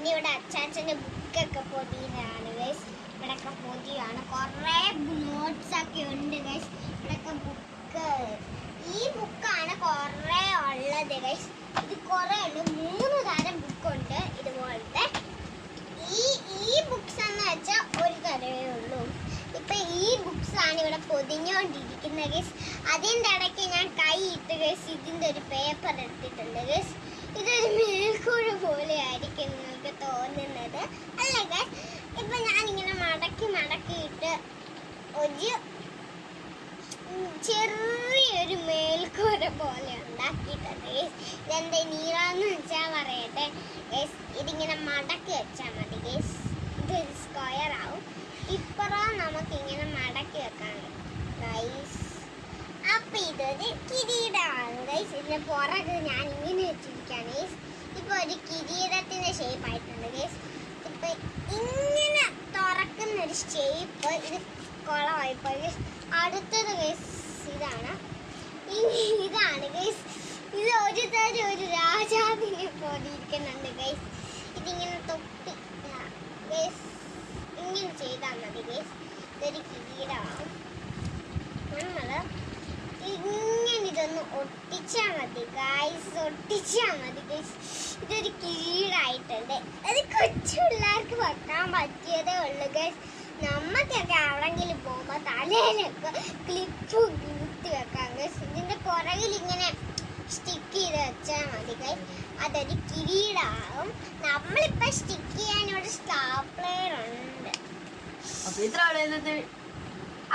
ഇനി ഇവിടെ അച്ചാച്ചന്റെ ബുക്കൊക്കെ പൊതിയാണ് ഗൈസ്. ഇവിടെയൊക്കെ പൊതിയാണ്, കുറെ നോട്ട്സ് ഒക്കെ ഉണ്ട് ഗൈസ്. ഇവിടെയൊക്കെ ബുക്ക്, ഈ ബുക്കാണ് കുറെ ഉള്ളത് ഗൈസ്. ഇത് കുറെ ഉണ്ട്, 3 തരം ബുക്കുണ്ട് ഇതുപോലത്തെ. ഈ ബുക്സ് എന്ന് വെച്ചാൽ ഒരു തരമേ ഉള്ളൂ. ഇപ്പൊ ഈ ബുക്സ് ആണ് ഇവിടെ പൊതിഞ്ഞോണ്ടിരിക്കുന്നത് ഗൈസ്. അതിൻ്റെ ഇടയ്ക്ക് ഞാൻ കൈ ഇട്ട് ഗൈസ് ഇതിൻ്റെ ഒരു പേപ്പർ എടുത്തിട്ടുണ്ട് ഗൈസ്. ഇതൊരു മേൽക്കൂര പോലെ ആയിരിക്കും നിങ്ങൾക്ക് തോന്നുന്നത് അല്ലേ ഗൈസ്? ഇപ്പൊ ഞാനിങ്ങനെ മടക്കിയിട്ട് ഒരു ചെറിയൊരു മേൽക്കൂര പോലെ ഉണ്ടാക്കിയിട്ടുണ്ട് ഗൈസ്. ഇതെന്താ നീളാന്ന് വെച്ചാൽ പറയട്ടെ ഗൈസ്. ഇതിങ്ങനെ മടക്കി വെച്ചാൽ മതി ഗൈസ്. ഇതൊരു സ്ക്വയർ ആവും. ഇപ്പുറം നമുക്കിങ്ങനെ മടക്കി വെക്കാം ഗൈസ്. അപ്പൊ ഇതൊരു കിരീടമാണ് ഗൈസ്. ഇതിന്റെ പുറകെ ഞാൻ ഇങ്ങനെ വെച്ചിരിക്കുകയാണ് ഗൈസ്. ഇപ്പൊ ഒരു കിരീടത്തിന്റെ ഷേപ്പ് ആയിട്ടുണ്ട് ഗൈസ്. ഇപ്പൊ ഇങ്ങനെ തുറക്കുന്ന ഒരു ഷേപ്പ് ഇത് കുളമായിപ്പോ ഗൈസ്. അടുത്തത് ഗൈസ് ഇതാണ് ഗൈസ്. ഇത് ഒരു തരം ഒരു രാജാവിനെ പോലെ ഇരിക്കുന്നുണ്ട് ഗൈസ്. ഇതിങ്ങനെ തൊപ്പി ഗൈസ് ഇങ്ങനെ ചെയ്താൽ മതി ഗൈസ്. ഇതൊരു കിരീടമാണ്. നമ്മള് ഇങ്ങനെ ഇതൊന്ന് ഒട്ടിച്ചാൽ മതി ഗൈസ്, ഒട്ടിച്ചാൽ മതി ഗൈസ്. ഇതൊരു കിരീടമായിട്ടുണ്ട്. അത് കൊച്ചു പിള്ളേർക്ക് വെക്കാൻ പറ്റിയതേ ഉള്ളൂ ഗൈസ്. നമ്മക്കൊക്കെ എവിടെങ്കിലും പോകുമ്പോൾ തലയിലൊക്കെ ക്ലിപ്പ് കുത്തി വെക്കാം ഗൈസ്. ഇതിന്റെ പുറകിൽ ഇങ്ങനെ സ്റ്റിക്ക് ചെയ്ത് വെച്ചാൽ മതി ഗൈസ്. അതൊരു കിരീടമാകും. നമ്മളിപ്പോ സ്റ്റിക്ക് ചെയ്യാൻ ഇവിടെ സ്റ്റാപ്ലെയർ ഉണ്ട്. അപ്പൊ ഇത്ര